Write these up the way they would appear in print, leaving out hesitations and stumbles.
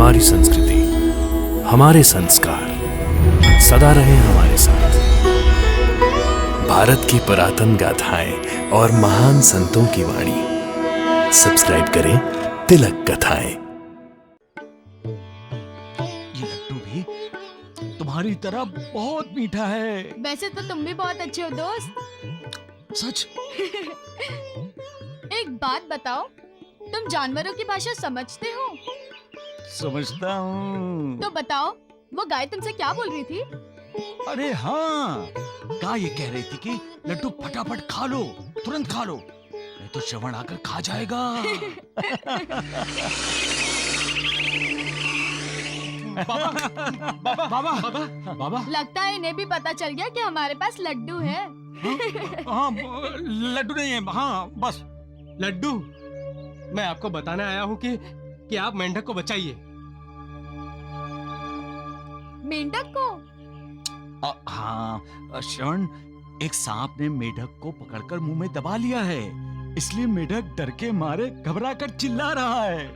हमारी संस्कृति, हमारे संस्कार सदा रहे हमारे साथ। भारत की पुरातन गाथाएं और महान संतों की वाणी। सब्सक्राइब करें तिलक कथाएं। ये लड्डू भी तुम्हारी तरह बहुत मीठा है। वैसे तो तुम भी बहुत अच्छे हो दोस्त। सच? एक बात बताओ, तुम जानवरों की भाषा समझते हो? समझता हूँ। तो बताओ, वो गाय तुमसे क्या बोल रही थी? अरे हाँ, गाय ये कह रही थी कि लड्डू फटाफट खा लो, तुरंत खा लो, नहीं तो श्रवण आकर खा जाएगा। बाबा। लगता है इन्हें भी पता चल गया कि हमारे पास लड्डू है। हाँ, लड्डू नहीं है। हाँ, बस लड्डू, मैं आपको बताने आया हूँ कि आप मेंढक को बचाइए। मेंढक को? हाँ श्रवण, एक सांप ने मेढक को पकड़कर मुंह में दबा लिया है, इसलिए मेढक डर के मारे घबरा कर चिल्ला रहा है।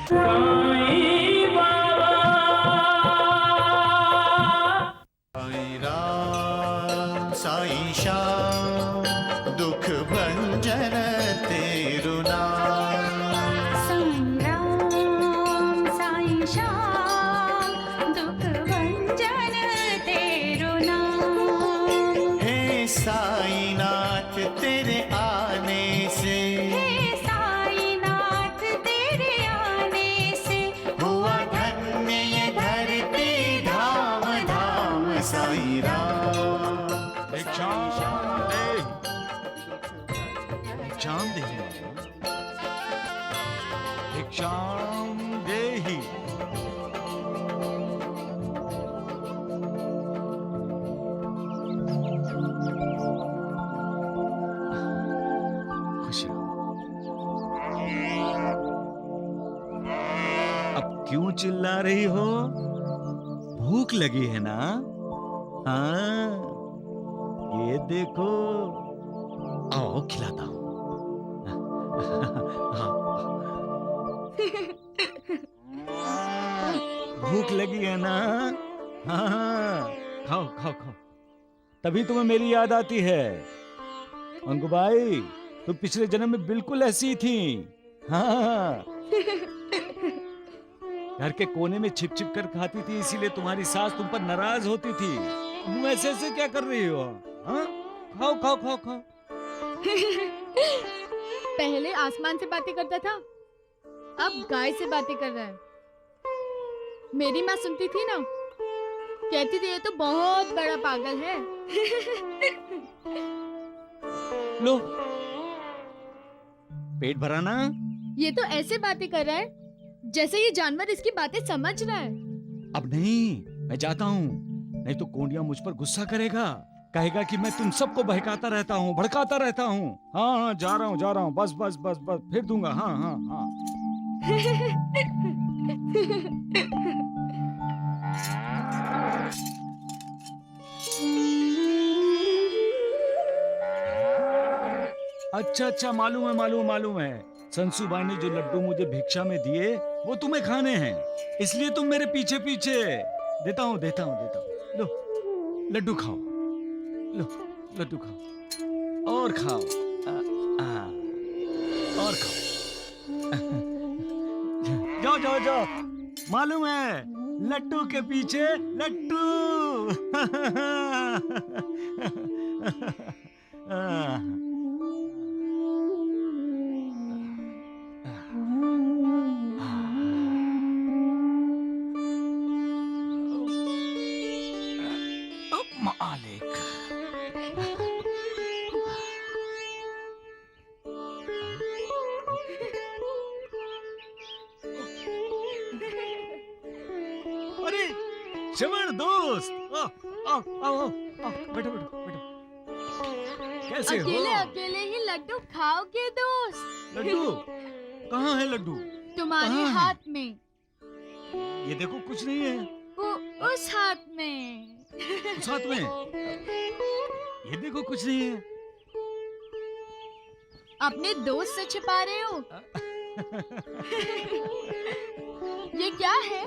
साईं बाबा, साईं राम साईं श्याम, दुख भंजन तेरु नाम। साईं राम साईं श्याम, दुख भंजन तेरु नाम। हे साईनाथ तेरे आने से, हे साईनाथ तेरे आने से, हुआ धन्य ये धरती धाम धाम। साईं राम भिक्षाम देहि। खुश रहो। अब क्यों चिल्ला रही हो? भूख लगी है ना? हाँ, ये देखो, आओ खिलाता हूँ। भूख लगी है ना? हाँ, खाओ खाओ खाओ, तभी तुम्हें मेरी याद आती है। अंकुबाई, तुम पिछले जन्म में बिल्कुल ऐसी ही थी। हाँ, घर के कोने में छिप छिप कर खाती थी, इसीलिए तुम्हारी सास तुम पर नाराज होती थी। तुम ऐसे ऐसे क्या कर रही हो? हाँ, खाओ खाओ खाओ खाओ। पहले आसमान से बातें करता था, अब गाय से बातें कर रहा है। मेरी माँ सुनती थी ना, कहती थी ये तो बहुत बड़ा पागल है। लो, पेट भरा ना? ये तो ऐसे बातें कर रहा है जैसे ये जानवर इसकी बातें समझ रहा है। अब नहीं, मैं जाता हूँ, नहीं तो कोंडिया मुझ पर गुस्सा करेगा, कहेगा कि मैं तुम सबको बहकाता रहता हूँ, भड़काता रहता हूँ। हाँ हाँ, जा रहा हूँ, बस बस बस बस, फिर दूंगा। हाँ हाँ हाँ। अच्छा अच्छा, मालूम है। संसूबाई ने जो लड्डू मुझे भिक्षा में दिए, वो तुम्हें खाने हैं, इसलिए तुम मेरे पीछे पीछे। देता हूँ। लो, लड्डू खाओ। लो, लड्डू खाओ और खाओ। और खाओ। जाओ। मालूम है, लड्डू के पीछे लड्डू। मालिक, अरे श्रवण दोस्त, आओ, बैठो। कैसे हो? अकेले ही लड्डू खाओगे दोस्त? लड्डू कहाँ है? लड्डू तुम्हारे कहाँ है? हाथ में। ये देखो, कुछ नहीं है। उस हाथ में। उस हाथ में? ये देखो, कुछ नहीं है। अपने दोस्त से छिपा रहे हो? ये क्या है?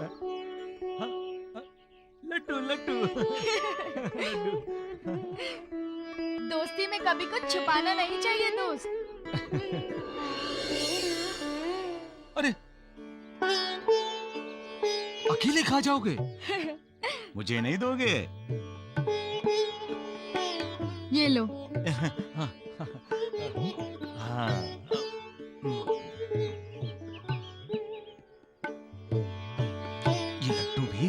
लड्डू लड्डू लड्डू। दोस्ती में कभी कुछ छुपाना नहीं चाहिए दोस्त। अरे अकेले खा जाओगे? मुझे नहीं दोगे? ये लो। हाँ। ये लड्डू भी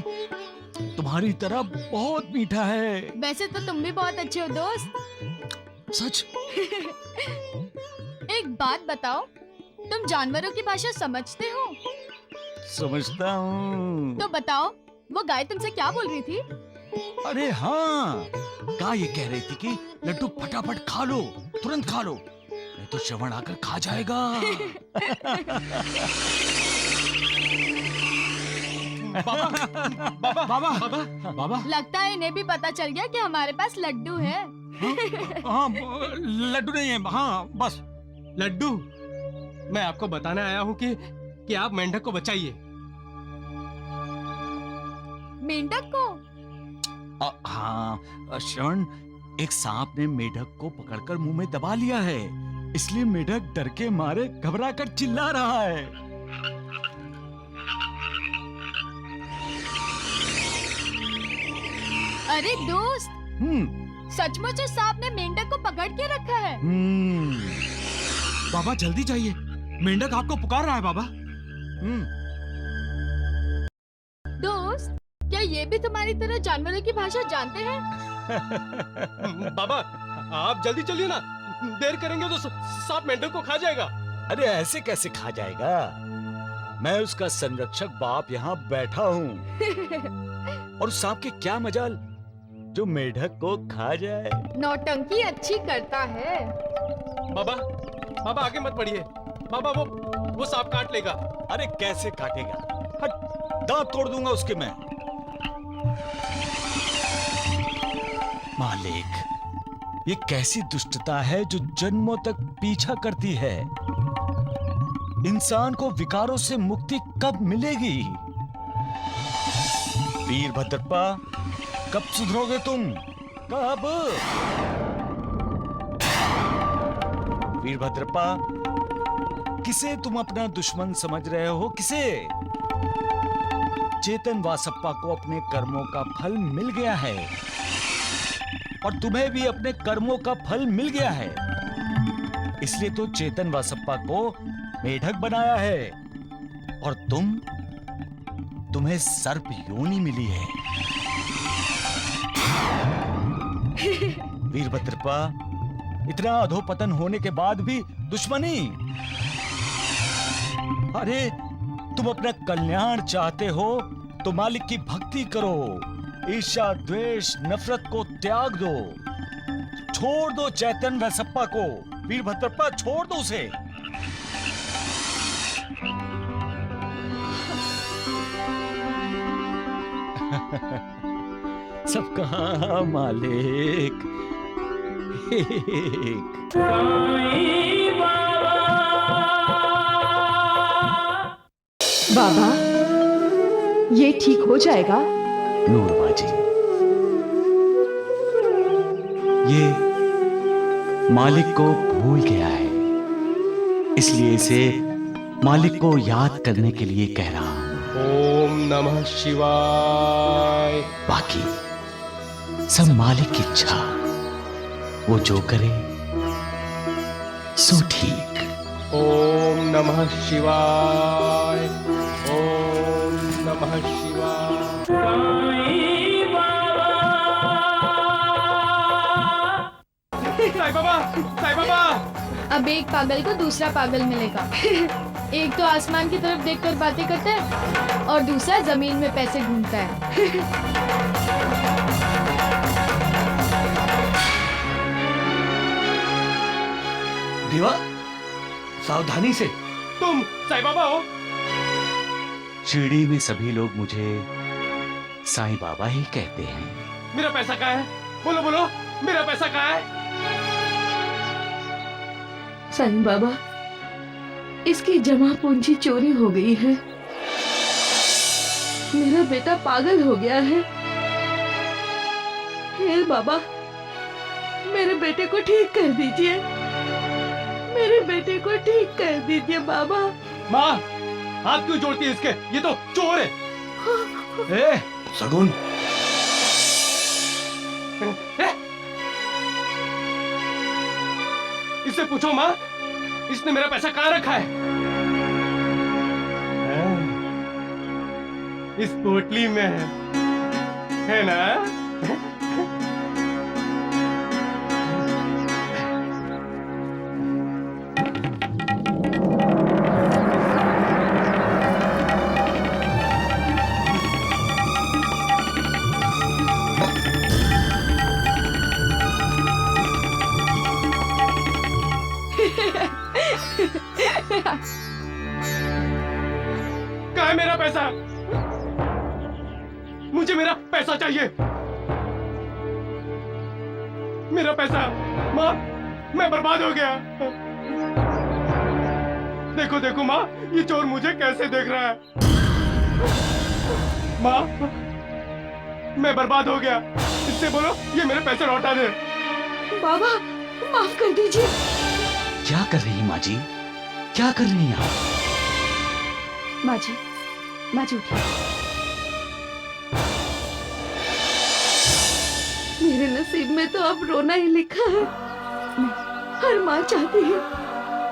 तुम्हारी तरह बहुत मीठा है। वैसे तो तुम भी बहुत अच्छे हो दोस्त। सच? एक बात बताओ, तुम जानवरों की भाषा समझते हो? समझता हूँ। तो बताओ, वो गाय तुमसे क्या बोल रही थी? अरे हाँ, गाय ये कह रही थी कि लड्डू फटाफट खा लो, तुरंत खा लो, नहीं तो श्रवण आकर खा जाएगा। बाबा बाबा बाबा। लगता है इन्हें भी पता चल गया कि हमारे पास लड्डू है। हाँ, लड्डू नहीं है। हाँ बस। लड्डू, मैं आपको बताने आया हूँ कि आप मेंढक को बचाइए। मेंढक को? हाँ श्रवण, एक सांप ने मेढक को पकड़कर मुंह में दबा लिया है, इसलिए मेढक डर के मारे घबरा कर चिल्ला रहा है। अरे दोस्त, सचमुच उस सांप ने मेंढक को पकड़ के रखा है। बाबा जल्दी जाइए, मेंढक आपको पुकार रहा है बाबा। दोस्त, क्या ये भी तुम्हारी तरह जानवरों की भाषा जानते हैं? बाबा आप जल्दी चलिए ना, देर करेंगे तो सांप मेंढक को खा जाएगा। अरे ऐसे कैसे खा जाएगा? मैं उसका संरक्षक बाप यहाँ बैठा हूँ। और सांप के क्या मजाल जो मेढक को खा जाए। नौटंकी अच्छी करता है। बाबा आगे मत बढ़िए, बाबा वो सांप काट लेगा। अरे कैसे काटेगा? हट, दांत तोड़ दूंगा उसके मैं। मालिक, ये कैसी दुष्टता है जो जन्मों तक पीछा करती है। इंसान को विकारों से मुक्ति कब मिलेगी? वीरभद्रप्पा, कब सुधरोगे तुम? कब? वीरभद्रप्पा, किसे तुम अपना दुश्मन समझ रहे हो? किसे? चेतन वासप्पा को अपने कर्मों का फल मिल गया है और तुम्हें भी अपने कर्मों का फल मिल गया है, इसलिए तो चेतन वासप्पा को मेढक बनाया है और तुम्हें सर्प योनि मिली है। वीरभद्रप्पा, इतना अधोपतन होने के बाद भी दुश्मनी? अरे तुम अपना कल्याण चाहते हो तो मालिक की भक्ति करो, ईर्ष्या द्वेष नफरत को त्याग दो, छोड़ दो चैतन्य वासप्पा को। वीरभद्रप्पा छोड़ दो उसे। सब कहा मालिक एक। साईं बाबा। बाबा, ये ठीक हो जाएगा? नूरबाजी, ये मालिक को भूल गया है, इसलिए इसे मालिक को याद करने के लिए कह रहा हूं। ओम नमः शिवाय। बाकी सब मालिक की इच्छा, वो जो करे सो ठीक। ओम नमः शिवाय। ओम नमः शिवाय। साईं बाबा। साईं बाबा, साईं बाबा। अब एक पागल को दूसरा पागल मिलेगा। एक तो आसमान की तरफ देखकर बातें करता है और दूसरा जमीन में पैसे ढूंढता है। देवा, सावधानी से। तुम साईं बाबा हो? शिरडी में सभी लोग मुझे साईं बाबा ही कहते हैं। मेरा पैसा कहाँ है? बोलो बोलो, मेरा पैसा कहाँ है? साईं बाबा, इसकी जमा पूंजी चोरी हो गई है। मेरा बेटा पागल हो गया है। हे बाबा, मेरे बेटे को ठीक कर दीजिए। मेरे बेटे को ठीक कर दीजिए बाबा। माँ, हाथ क्यों जोड़ती है इसके? ये तो चोर है। ए, सगुन, इससे पूछो माँ, इसने मेरा पैसा कहाँ रखा है? इस पोटली में है ना? कहाँ है मेरा पैसा? मुझे मेरा पैसा चाहिए। मेरा पैसा। माँ, मैं बर्बाद हो गया। देखो देखो माँ, ये चोर मुझे कैसे देख रहा है। माँ, मैं बर्बाद हो गया। इससे बोलो ये मेरे पैसे लौटा दे। बाबा, माफ कर दीजिए। क्या कर रही हैं माँ जी? क्या कर रही हैं आप? माँ जी उठिए। मेरे नसीब में तो अब रोना ही लिखा है। हर माँ चाहती है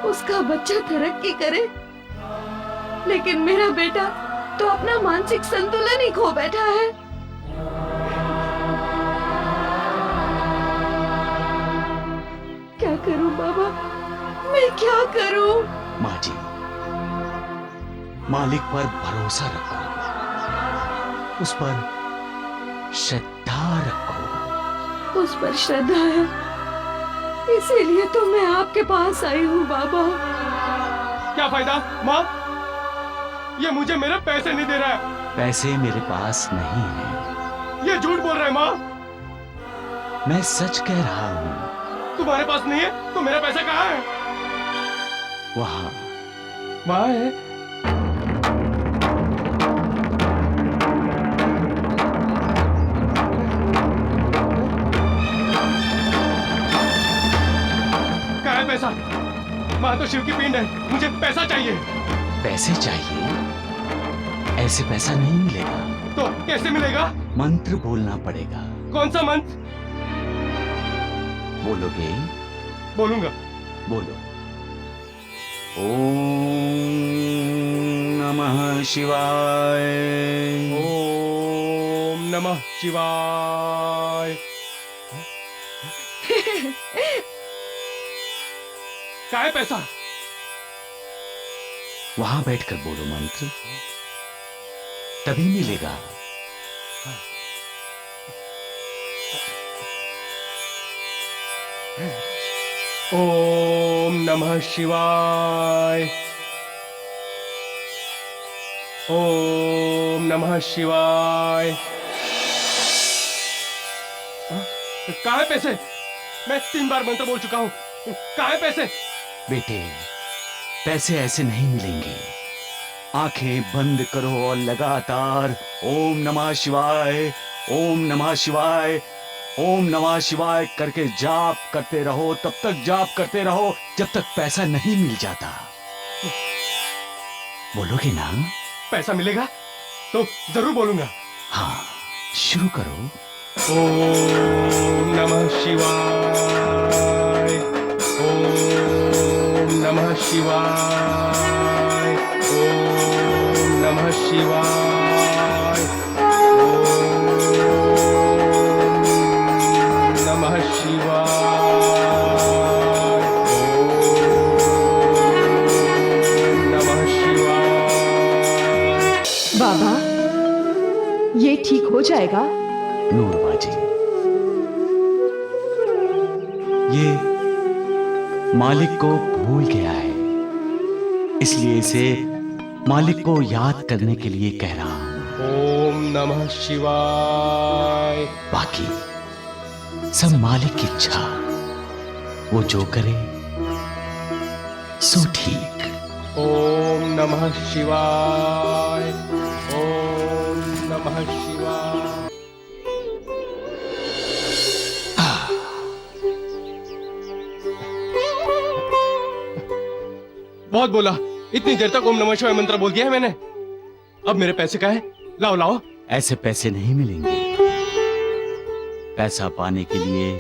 उसका बच्चा तरक्की करे, लेकिन मेरा बेटा तो अपना मानसिक संतुलन ही खो बैठा है। क्या करूं बाबा, मैं क्या करूं? माँ जी, मालिक पर भरोसा रखो, उस पर श्रद्धा रखो। उस पर श्रद्धा है, इसीलिए तो मैं आपके पास आई हूँ बाबा। क्या फायदा माँ? ये मुझे मेरे पैसे नहीं दे रहा है। पैसे मेरे पास नहीं है। ये झूठ बोल रहा है माँ। मैं सच कह रहा हूँ। तुम्हारे पास नहीं है तो मेरा पैसा कहाँ है? वहाँ वहाँ है। कहाँ है पैसा? वहाँ तो शिव की पिंड है, मुझे पैसा चाहिए। पैसे चाहिए? ऐसे पैसा नहीं मिलेगा। तो कैसे मिलेगा? मंत्र बोलना पड़ेगा। कौन सा मंत्र? बोलोगे? बोलूंगा। बोलो। ओम नमः शिवाय। ओम नमः शिवाय। कहाँ है पैसा? वहां बैठकर बोलो मंत्र, तभी मिलेगा। ओम नमः शिवाय। ओम नमः शिवाय। कहाँ है पैसे? मैं 3 बार मंत्र बोल चुका हूँ। कहाँ है पैसे? बेटे, पैसे ऐसे नहीं मिलेंगे। आंखें बंद करो और लगातार ओम नमः शिवाय, ओम नमः शिवाय, ओम नमः शिवाय करके जाप करते रहो। तब तक जाप करते रहो जब तक पैसा नहीं मिल जाता। बोलोगे ना? पैसा मिलेगा तो जरूर बोलूंगा। हाँ, शुरू करो। ओम नमः शिवाय। ओम नमः शिवाय। ओम नमः शिवाय। ओम नमः शिवाय। ओम नमः शिवाय। बाबा, ये ठीक हो जाएगा? नूरबा जी, ये मालिक को भूल गया है, इसलिए इसे मालिक को याद करने के लिए कह रहा हूं। ओम नमः शिवाय। बाकी सब मालिक की इच्छा, वो जो करे सो ठीक। ओम नमः शिवाय। ओम नमः शिवाय। बहुत बोला, इतनी देर तक ओम नमः शिवाय मंत्र बोल दिया है मैंने। अब मेरे पैसे का है? लाओ लाओ। ऐसे पैसे नहीं मिलेंगे। पैसा पाने के लिए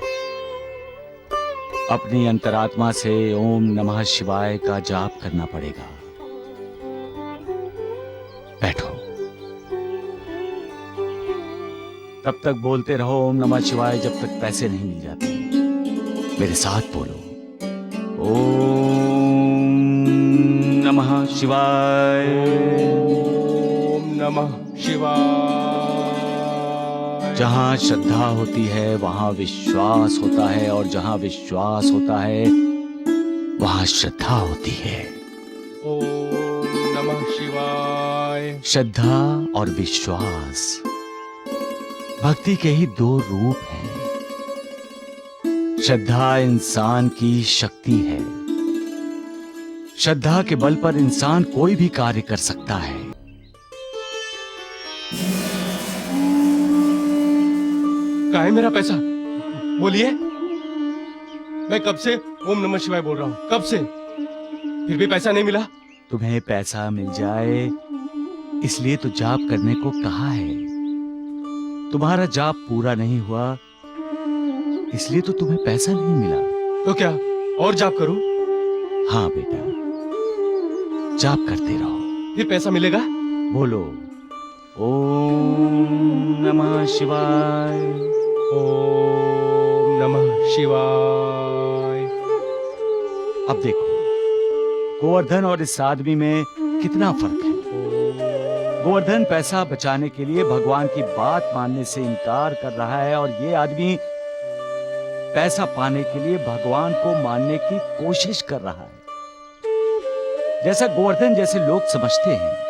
अपनी अंतरात्मा से ओम नमः शिवाय का जाप करना पड़ेगा। बैठो। तब तक बोलते रहो ओम नमः शिवाय जब तक पैसे नहीं मिल जाते। मेरे साथ बोलो, ओम नमः शिवाय। ओम नमः शिवाय। जहाँ श्रद्धा होती है वहाँ विश्वास होता है, और जहाँ विश्वास होता है वहाँ श्रद्धा होती है। ओम नमः शिवाय। श्रद्धा और विश्वास भक्ति के ही दो रूप हैं। श्रद्धा इंसान की शक्ति है। श्रद्धा के बल पर इंसान कोई भी कार्य कर सकता है। कहाँ है मेरा पैसा? बोलिए। मैं कब से ओम नमः शिवाय बोल रहा हूँ, कब से, फिर भी पैसा नहीं मिला। तुम्हें पैसा मिल जाए इसलिए तो जाप करने को कहा है। तुम्हारा जाप पूरा नहीं हुआ इसलिए तो तुम्हें पैसा नहीं मिला। तो क्या और जाप करूं? हाँ बेटा, जाप करते रहो, फिर पैसा मिलेगा। बोलो ओम नमः शिवाय। ओम नमः शिवाय। अब देखो गोवर्धन और इस आदमी में कितना फर्क है। गोवर्धन पैसा बचाने के लिए भगवान की बात मानने से इनकार कर रहा है, और ये आदमी पैसा पाने के लिए भगवान को मानने की कोशिश कर रहा है। जैसा गोवर्धन जैसे लोग समझते हैं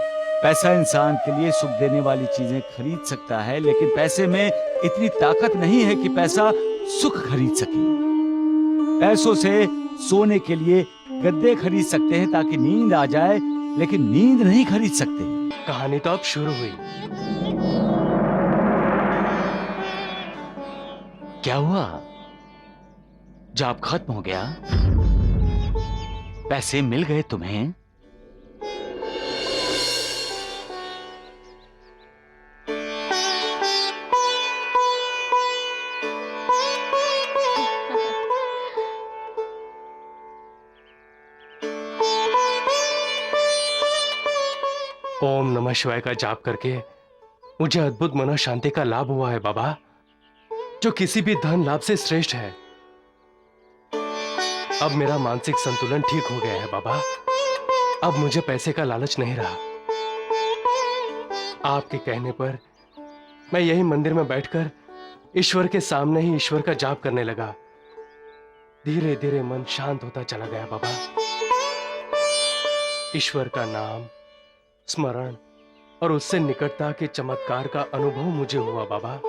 पैसा इंसान के लिए सुख देने वाली चीजें खरीद सकता है, लेकिन पैसे में इतनी ताकत नहीं है कि पैसा सुख खरीद सके। पैसों से सोने के लिए गद्दे खरीद सकते हैं ताकि नींद आ जाए, लेकिन नींद नहीं खरीद सकते। कहानी तो अब शुरू हुई। क्या हुआ? जाप खत्म हो गया? पैसे मिल गए तुम्हें? ओम नमः शिवाय का जाप करके मुझे अद्भुत मनोशांति का लाभ हुआ है बाबा, जो किसी भी धन लाभ से श्रेष्ठ है। अब मेरा मानसिक संतुलन ठीक हो गया है बाबा। अब मुझे पैसे का लालच नहीं रहा। आपके कहने पर मैं यही मंदिर में बैठकर ईश्वर के सामने ही ईश्वर का जाप करने लगा। धीरे धीरे मन शांत होता चला गया बाबा। ईश्वर का नाम स्मरण और उससे निकटता के चमत्कार का अनुभव मुझे हुआ बाबा।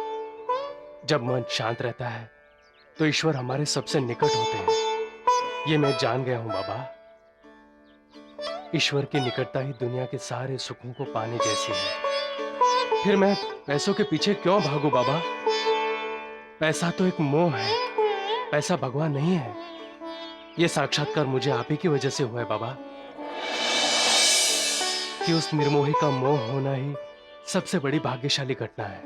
जब मन शांत रहता है तो ईश्वर हमारे सबसे निकट होते हैं, ये मैं जान गया हूं बाबा। ईश्वर की निकटता ही दुनिया के सारे सुखों को पाने जैसी है। फिर मैं पैसों के पीछे क्यों भागूं बाबा? पैसा तो एक मोह है, पैसा भगवान नहीं है। ये साक्षात्कार मुझे आप ही की वजह से हुआ है बाबा, कि उस निर्मोही का मोह होना ही सबसे बड़ी भाग्यशाली घटना है।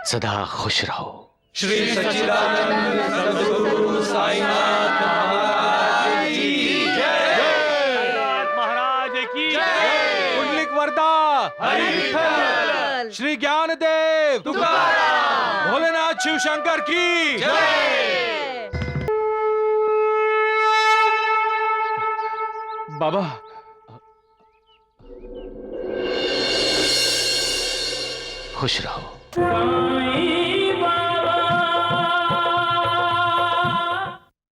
सदा खुश रहो। श्री सच्चिदानंद सद्गुरु साईनाथ महाराज की जय। महाराज की कुंडलिक वरदा हरि विठ्ठल, श्री ज्ञानदेव तुकाराम, भोलेनाथ शिव शंकर की जय। बाबा खुश रहो। साईं